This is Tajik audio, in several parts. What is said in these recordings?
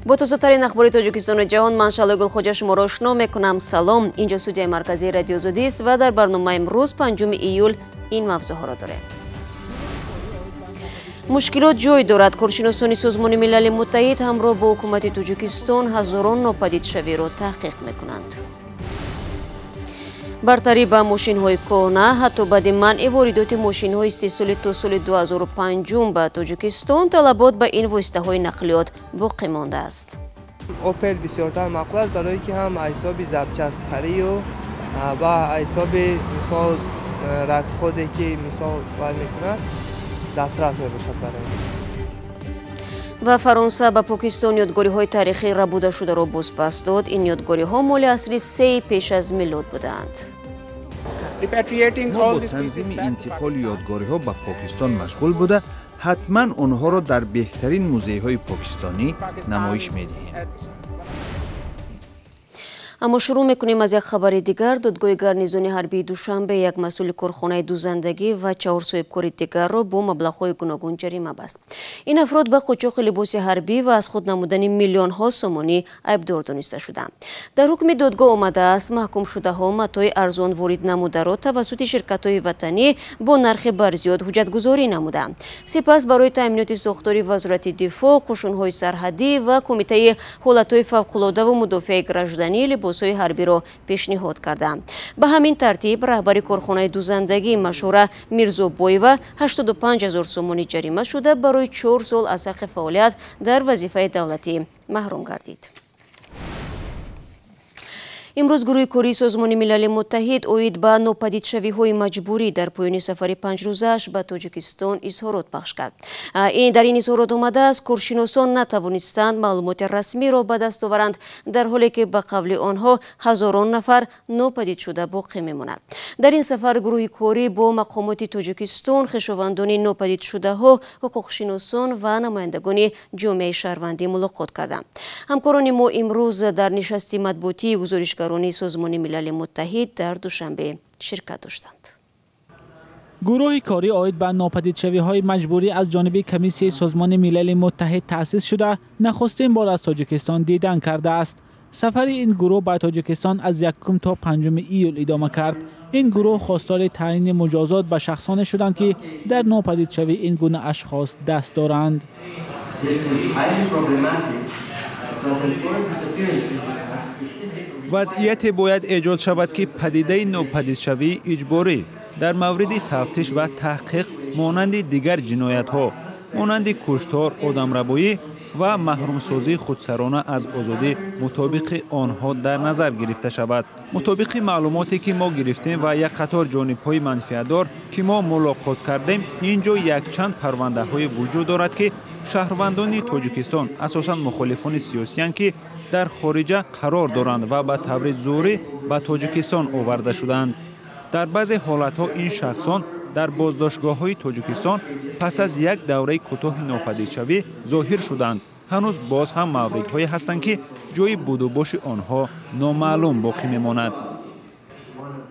با تازه‌ترین اخبار تاجیکستان و جهان من شعله گلخوجه شما را آشنا میکنم. سلام، اینجا استودیوی مرکزی رادیو زودی است و در برنامه امروز 5 ایول این موضوع را داریم. مشکلات جای دارد. کارشناسان سازمان ملل متحد همراه با حکومت تاجیکستان هزاران ناپدیدشوی را تحقیق میکنند. برتری به ماشین‌های کӯҳна حتی بعد منع واردات ماشین‌های استحصالی تا سال 2005 به تاجیکستان طلبات به این واسطه‌های نقلیات باقی مانده است. اوپل بسیارتر مقبول است برای که هم حساب ضبط‌چسب‌خری و حساب مثال رصدخودی که مثال باید می‌کند دسترس می‌باشد برای و فرانسه به پاکستان یادگاری‌های تاریخی ربوده شده را بازپس داد. این یادگاری‌ها مال عصر 3 پیش از میلاد بودند. ما با تنظیم انتقال یادگاری‌ها به پاکستان مشغول بوده، حتما آنها را در بهترین موزه‌های پاکستانی نمایش می‌دهیم. اما شروع میکنیم از یک خبر دیگر. دادگاه گارنیزون حربی دوشنبه یک مسئول کارخانه دوزندگی و 4 صاحبکار دیگر را با مبلغ‌های گوناگون جریمه بست. این افراد به قاچاق لباس حربی و از خود نمودن میلیون‌ها سومانی عیبدار دانسته شدند. در حکم دادگاه آمده است محکوم شده ها متاع ارزان وارد نموده را توسط شرکت‌های وطنی با نرخ برزیاد حجت‌گذاری نمودند. سپس برای تامینات ساختاری وزارت دفاع، قشون‌های سرحدی و کمیته حالت‌های فوق‌العاده و مدافع گراژدانی لباس‌های حربی را پیشنهاد کردند. به همین ترتیب رهبر کارخانه دوزندگی مشهور میرزابویو 85,000 سومانی جریمه شده برای 4 سال از حق فعالیت در وظیفه دولتی محروم گردید. امروز گروه کاری سازمان ملل متحد اوید به ناپدیدشوی‌های مجبوری در پایان سفر 5 روزه‌اش به تاجیکستان اظهارات پخش کرد. در این اظهارات آمده است کارشناسان نتوانستند معلومات رسمی را به دست آورند در حالی که به قبل آنها هزاران نفر ناپدید شده باقی میماند. در این سفر گروه کاری با مقامات تاجیکستان، خویشاوندان ناپدید شده ها، حقوق‌شناسان و نمایندگان جامعه شهروندی ملاقات کردند. همکاران ما امروز در نشست مطبوعاتی گزارشگر سازمان ملل متحد در دوشنبه شرکت داشتند. گروه کاری عاید به ناپدیدشوی‌های مجبوری از جانب کمیسیون سازمان ملل متحد تأسیس شده نخستین بار از تاجیکستان دیدن کرده است. سفر این گروه به تاجیکستان از 1 تا 5 ایول ادامه کرد. این گروه خواستار تعیین مجازات به شخصانی شدند که در ناپدیدشوی این گونه اشخاص دست دارند. وضعیت باید ایجاد شود که پدیده ناپدیدشوی اجباری در مورد تفتیش و تحقیق مانند دیگر جنایت ها مانند کشتار، آدمربایی و محرومسازی خودسرانه از آزادی مطابق آنها در نظر گرفته شود. مطابق معلوماتی که ما گرفتیم و یک قطار جانب‌های منفعت‌دار که ما ملاقات کردیم، اینجا یک چند پرونده های وجود دارد که شهروندان تاجیکستان اساساً مخالفان سیاسی که در خارج قرار دارند و به طور زوری به تاجیکستان آورده شدند. در بعضی حالت‌ها این شخصان در بازداشتگاه‌های تاجیکستان پس از یک دوره کوتاه ناپدیدشوی ظاهر شدند. هنوز باز هم موردهایی هستند که جای بود و باش آنها نامعلوم باقی می‌ماند.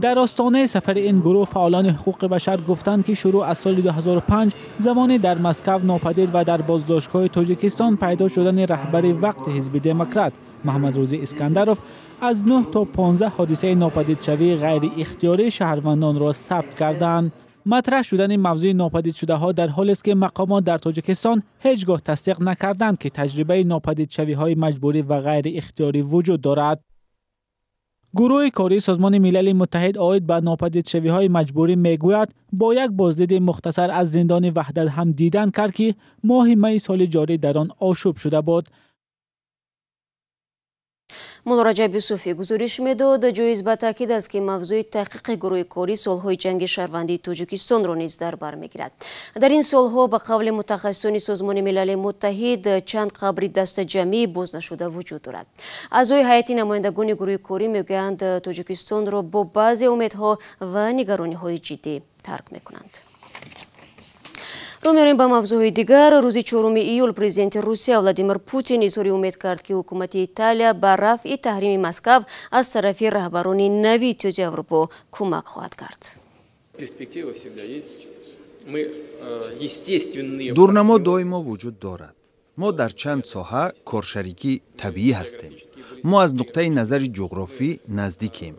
در آستانه سفر این گروه فعالان حقوق بشر گفتند که شروع از سال 2005 زمانی در مسکو ناپدید و در بازداشتگاه تاجیکستان پیدا شدن رهبر وقت حزب دموکرات محمد روزی اسکندروف از 9 تا 15 حادثه ناپدیدشوی غیر اختیاری شهروندان را ثبت کردند. مطرح شدن موضوع ناپدید شده ها در حالی است که مقامات در تاجیکستان هیچگاه تصدیق نکردند که تجربه ناپدیدشوی های مجبوری و غیر اختیاری وجود دارد. گروه کاری سازمان ملل متحد عاید به ناپدیدشوی های مجبوری میگوید با یک بازدید مختصر از زندان وحدت هم دیدن کرد که ماه می سال جاری در آن آشوب شده بود. مراجع یوسفی گزارش میداد. جایز به تاکید است که موضوع تحقیق گروه کاری سالهای جنگ شهروندی تاجیکستان را نیز در بر میگیرد. در این سالها به قول متخصصان سازمان ملل متحد چند قبر دست جمعی باز نشده وجود دارد. اعضای هیئت نمایندگان گروه کاری میگویند تاجیکستان را با بعضی امیدها و نگرانی‌های جدی ترک میکنند. رو میاریم به موضوع دیگر. روز 4 ایول پرزیدنت روسیه ولادیمیر پوتین اظهار امید کرد که حکومت ایتالیا به رفع تحریم مسکو از طرف رهبران نوی اتحادیه اروپا کمک خواهد کرد. دورنما دائما وجود دارد. ما در چند ساحه کارشریکی طبیعی هستیم. ما از نقطه نظر جغرافی نزدیکیم.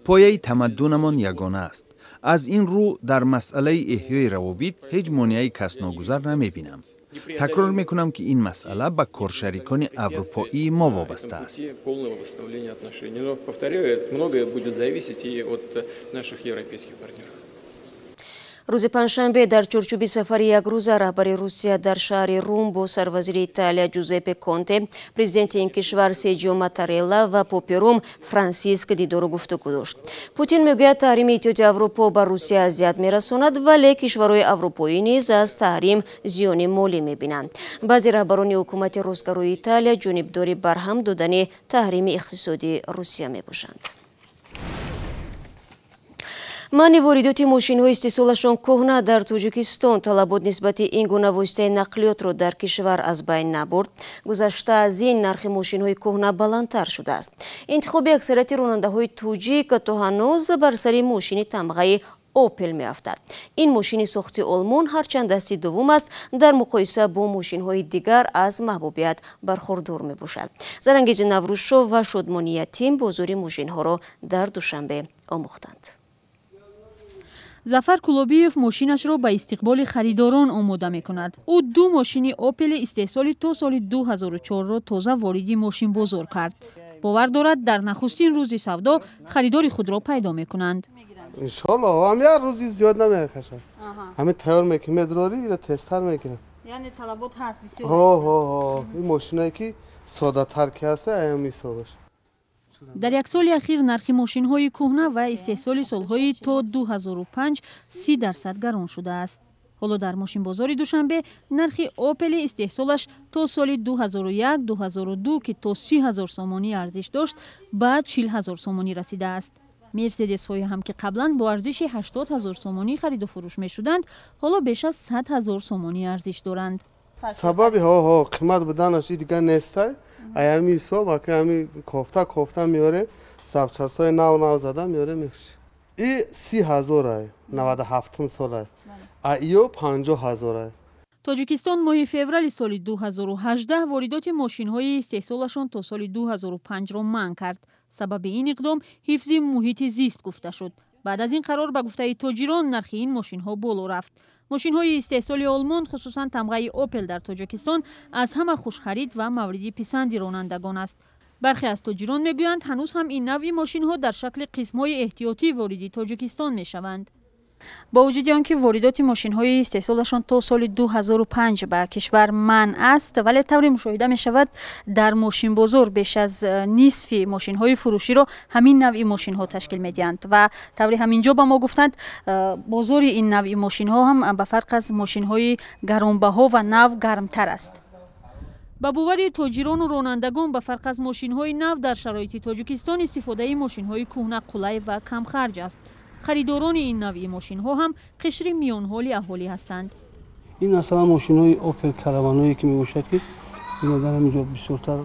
پایه تمدنمان یگانه است. از این رو در مسئله احیای روابط هیچ مانعی کس ناگذار نمی‌بینم. تکرار میکنم که این مسئله به کارشریکان اروپایی ما وابسته است. روز پنجشنبه در چارچوب سفر یک روزه رهبر روسیه در شهر روم با سروزیر ایتالیا جوزپه کونته، پرزیدنت این کشور سرجیو ماتارلا و پاپ روم فرانسیسک دیدار و گفتگو داشت. پوتین میگوید تحریم اتحادیه اروپا بر روسیه اذیت میرساند، ولی کشورهای اروپایی نیز از تحریم زیان مالی میبینند. بعضی رهبران حکومت راستگرای ایتالیا جانبداری برهم دادن تحریم اقتصادی روسیه میباشند. منع واردات ماشین‌های استحصالشان کهنه در تاجیکستان طلبات نسبت این گونه واسطه نقلیات را در کشور از بین نبرد. گذشته از این نرخ ماشین‌های کهنه بلندتر شده است. انتخاب اکثریت راننده‌های توجیک تا هنوز بر سر ماشین تمغه اوپل می‌افتد. این ماشین ساخت آلمان هرچند دستی دوم است، در مقایسه با ماشین‌های دیگر از محبوبیت برخوردار می‌باشد. زرنگیز نوروزشو و شادمانی تیم بازار ماشین‌ها را در دوشنبه آموختند. зафар кулобиев мошинашро ба истиқболи харидорон омода мекунад. ӯ ду мошини опели истеҳсоли то соли 2004-ро тоза вориди мошинбозор кард. бовар дорад дар нахустин рӯзи савдо харидори худро пайдо мекунанд. иншоллоҳ ҳам як рӯзи зиёд намекашад. ҳамин тайёр мекунем медрори ира тезтар мекунем. яъне талабот ҳаст бисёр. ҳо ин мошинае ки содатар ки ҳаст аям ҳисобаш. дар як соли ахир нархи мошинҳои кӯҳна ва истеҳсоли солҳои то 2005 30% гарон шудааст. ҳоло дар мошинбозори душанбе нархи опели истеҳсолаш то соли 2001-2002 ки то 30,000 сомонӣ арзиш дошт ба 40,000 сомонӣ расидааст. мерседесҳое ҳам ки қаблан бо арзиши 80,000 сомонӣ хариду фурӯш мешуданд, ҳоло беш аз 100,000 сомонӣ арзиш доранд. сабаби қимат буданаш дигар нестай аями ҳисоб аки ами кофта меорем запчастҳои нав зада меорем мефурӯшем. и 30,000 ай 97 сол ай аиё 50,000 ай. тоҷикистон моҳи феврали соли 2018 воридоти мошинҳои истеҳсолашон то соли 2005-ро манъ кард. сабаби ин иқдом ҳифзи муҳити зист гуфта шуд. баъд аз ин қарор ба гуфтаи тоҷирон нархи ин мошинҳо боло рафт. мошинҳои истеҳсоли олмон хусусан тамғаи опел дар тоҷикистон аз ҳама хушхарид ва мавриди писанди ронандагон аст. бархе аз тоҷирон мегӯянд ҳанӯз ҳам ин навъи мошинҳо дар шакли қисмҳои эҳтиётӣ вориди тоҷикистон мешаванд. با وجود آنکه واردات ماشین‌های استحصالشان تا سال 2005 به کشور منع است، ولی طوری مشاهده می شود در ماشین بازار بیش از نصف ماشین‌های فروشی را همین نوع ماشین‌ها تشکیل می‌دهند و طوری همینجا با ما گفتند بازار این نوع ماشین‌ها هم به فرق از ماشین‌های گرانبها و نو گرمتر است. با باور تاجران و رانندگان به فرق از ماشین‌های نو در شرایط تاجیکستان استفاده ماشین‌های کهنه قلای و کم خرج است. خریداران این نوع ماشین‌ها هم قشر میان حال اهالی هستند. این مثلا ماشین‌های اوپل کاروانایی که میباشد که این در همینجا بسیارتر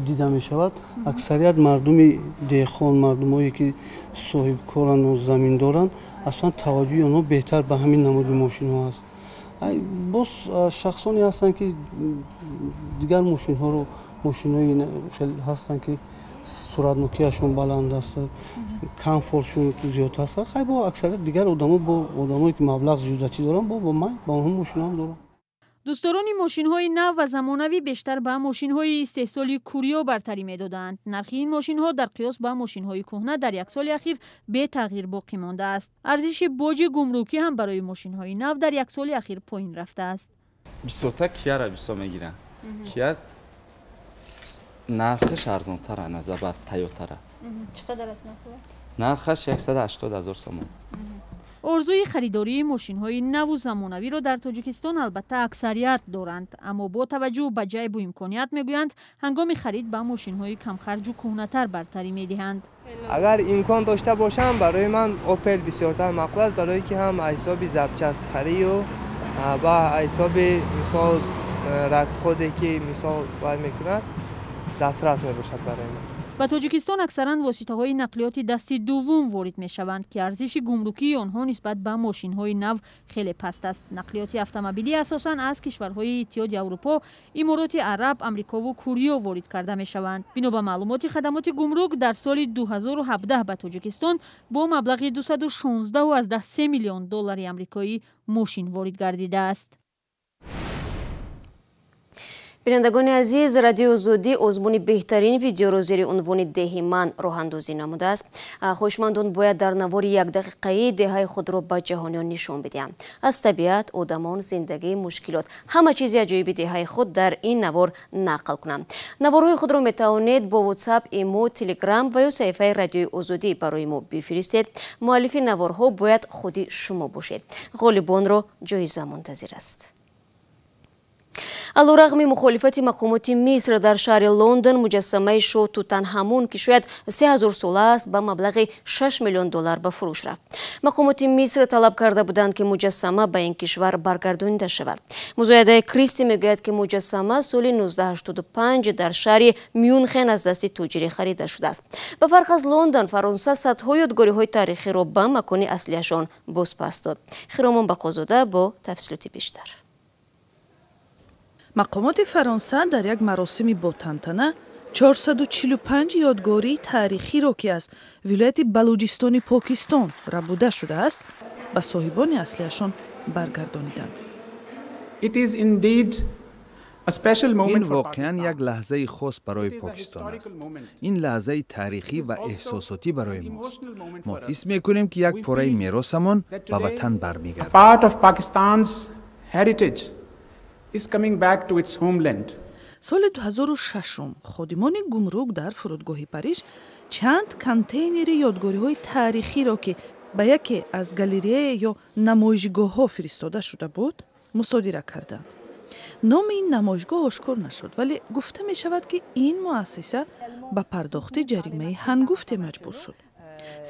دیده میشود. اکثریت مردم دهخان، مردمایی که صاحب کارن و زمین دارن، اصلا توجه آنها بهتر به همین نماد ماشین‌ها است. باز شخصانی هستند که دیگر ماشین‌ها رو ماشین‌های خیلی هستند که سرعت‌نوکیشون بلند است، کامفورتشون زیاد است. خیلی با اکثریت دیگر آدمایی که مبلغ زیادتی دارن با هم ماشین هم دارن. دوستداران ماشین‌های نو و زمانوی بیشتر به ماشین‌های استحصالی کوریا برتری می‌دادند. نرخ این ماشین‌ها در قیاس با ماشین‌های کهنه در یک سال اخیر به تغییر باقی مانده است. ارزش باج گمرکی هم برای ماشین‌های نو در یک سال اخیر پایین رفته است. 20 تا کیار 20 میگیرن. کیار нархаш арзонтара назар ба Toyotara. چقدر است нархаш 180,000 сомон. орзуи харидории мошинҳои наву замонавиро дар тоҷикистон албатта аксарият доранд, аммо бо таваҷҷӯҳ ба ҷайбу имконият мегӯянд ҳангоми харид ба мошинҳои камхарҷу кӯҳнатар бартарӣ медиҳанд. агар имкон дошта бошам барои ман опел бисёртар мақбул аст, барое ки ҳам ҳисоби запчастхарию ва ҳисоби мисол расходе ки мисол вай мекунад дастрас мебошад барои ман. ба тоҷикистон аксаран воситаҳои нақлиёти дасти дуввум ворид мешаванд ки арзиши гумрукии онҳо нисбат ба мошинҳои нав хеле паст аст. нақлиёти автомобилӣ асосан аз кишварҳои иттиҳоди аврупо, имороти араб, амрикову кӯриё ворид карда мешаванд. бино ба маълумоти хадамоти гумрук, дар соли 2017 ба тоҷикистон бо маблағи 216.3 миллион доллари амрикоӣ мошин ворид гардидааст. бинандагони азиз, радиои Озодӣ озмуни беҳтарин видеоро зери унвони деҳи ман роҳандозӣ намудааст. хоҳишмандон бояд дар навори 1 дақиқаи деҳаи худро ба ҷаҳониён нишон бидиҳанд. аз табиат, одамон, зиндагӣ, мушкилот, ҳама чизи аҷоиби деҳаи худ дар ин навор нақл кунанд. наворҳои худро метавонед бо WhatsApp, имо, Telegram ва ё саҳифаи радиои Озодӣ барои мо бифиристед. муаллифи наворҳо бояд худи шумо бошед. ғолибонро ҷоиза мунтазир аст. алорағми мухолифати мақомоти Миср дар шаҳри Лондон муҷассамаи шоҳ Тутанҳамун ки шояд 3000 сола аст ба маблағи 6 миллион доллар ба фурӯш рафт. мақомоти Миср талаб карда буданд ки муҷассама ба ин кишвар баргардонида шавад. музоядаи Кристи мегӯяд ки муҷассама соли 1985 дар шаҳри Мюнхен аз дасти тоҷирӣ харида шудааст. ба фарқ аз Лондон, Фаронса садҳо ёдгориҳои таърихиро ба макони аслиашон бозпас дод. хиромон бақозода бо тафсилоти бештар. мақомоти Фаронса дар як маросими ботантана 445 ёдгории таърихиро ки аз вилояти Балуҷистони Покистон рабуда шудааст, ба соҳибони аслиашон баргардониданд. ин воқеан як лаҳзаи хос барои Покистон аст. ин лаҳзаи таърихӣ ва эҳсосотӣ барои мост. мо ҳис мекунем ки як пораи меросамон ба ватан бармегардад. соли 2006 ходимони гумрук дар фурудгоҳи Париж чанд контейнери ёдгориҳои таърихиро ки ба яке аз галерея ё намоишгоҳҳо фиристода шуда буд, мусодира карданд. номи ин намоишгоҳ ошкор нашуд, вале гуфта мешавад ки ин муассиса ба пардохти ҷаримаи ҳангуфте маҷбур шуд.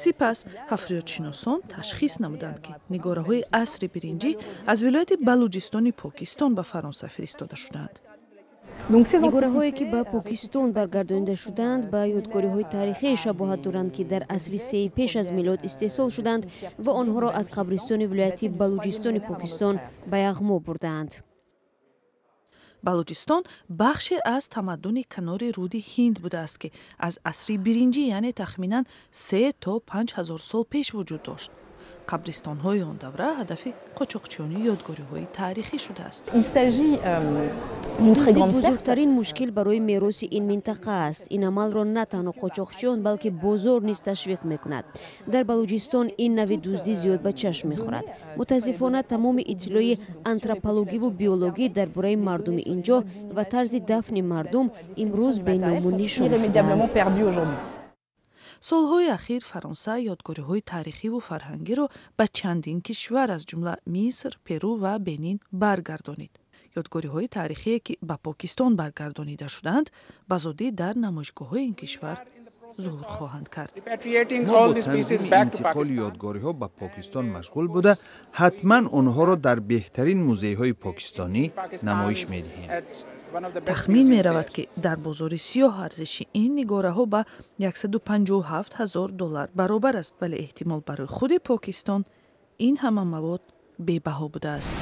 сипас ҳафриётшиносон ташхис намуданд ки нигораҳои асри биринҷӣ аз вилояти Балуҷистони Покистон ба Фаронса фиристода шуданд. нигораҳое ки ба Покистон баргардонида шуданд ба ёдгориҳои таърихии шабоҳат доранд ки дар асри 3 пеш аз милод истеҳсол шуданд ва онҳоро аз қабристони вилояти Балуҷистони Покистон ба яғмо бурдаанд. Балуҷистон бахше аз тамаддуни канори руди Ҳинд будааст ки аз асри биринҷӣ, яъне тахминан 3 то 5000 сол пеш вуҷуд дошт. қабристонҳои он давра ҳадафи қочоқчиёни ёдгориҳои таърихӣ шудааст. бузургтарин мушкил барои мероси ин минтақа аст. ин амалро на танҳо қочоқчиён, балки бозор низ ташвиқ мекунад. дар Балуҷистон ин нави дуздӣ зиёд ба чашм мехӯрад. мутаассифона тамоми иттилои антропологиву биологӣ дар бораи мардуми инҷо ва тарзи дафни мардум имрӯз беном нишон шудааст. солҳои ахир Фаронса ёдгориҳои таърихиву фарҳангиро ба чандин кишвар аз ҷумла Миср, Перу ва Бенин баргардонид. ёдгориҳои таърихие ки ба Покистон баргардонида шуданд, ба зудӣ дар намоишгоҳҳои ин кишвар зуҳур хоҳанд кард. мо бо танзими интиқоли ёдгориҳо ба Покистон машғул буда, ҳатман онҳоро дар беҳтарин музейҳои покистонӣ намоиш медиҳем. тахмин меравад ки дар бозори сиёҳ арзиши ин нигораҳо ба 157 000 доллар баробар аст, вале эҳтимол барои худи Покистон ин ҳама мавод бебаҳо будааст.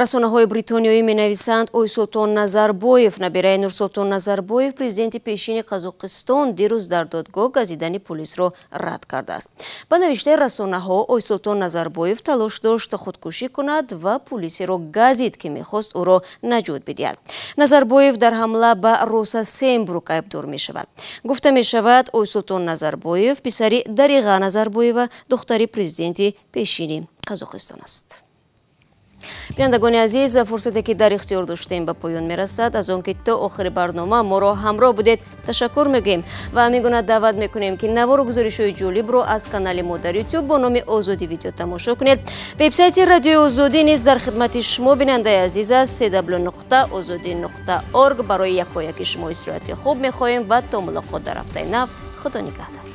расонаҳои бритониёӣ менависанд Ойсултон Назарбоев, набераи Нурсултон Назарбоев, президенти пешини Қазоқистон, дирӯз дар додгоҳ газидани полисро рад кардааст. ба навиштаи расонаҳо, Ойсултон Назарбоев талош дошт худкушӣ кунад ва полисиро газид, ки мехост ӯро наҷот бидиҳад. Назарбоев дар ҳамла ба Роса Сембрук айбдор мешавад. гуфта мешавад, Ойсултон Назарбоев писари Дариға Назарбоева, духтари президенти пешини Қазоқистон аст. бинандагони азиз, фурсате ки дар ихтиёр доштем ба поён мерасад. аз он ки то охири барнома моро ҳамроҳ будед, ташаккур мегӯем ва ҳамин гуна даъват мекунем ки навору гузоришҳои ҷолибро аз канали мо дар YouTube бо номи Озодӣ видео тамошо кунед. вебсайти радиои Озодӣ низ дар хидмати шумо бинандаи азиз аст. www.ozodi.org. барои якояки шумо исроҳати хуб мехоҳем ва то мулоқот дар ҳафтаи нав. худо нигаҳдор.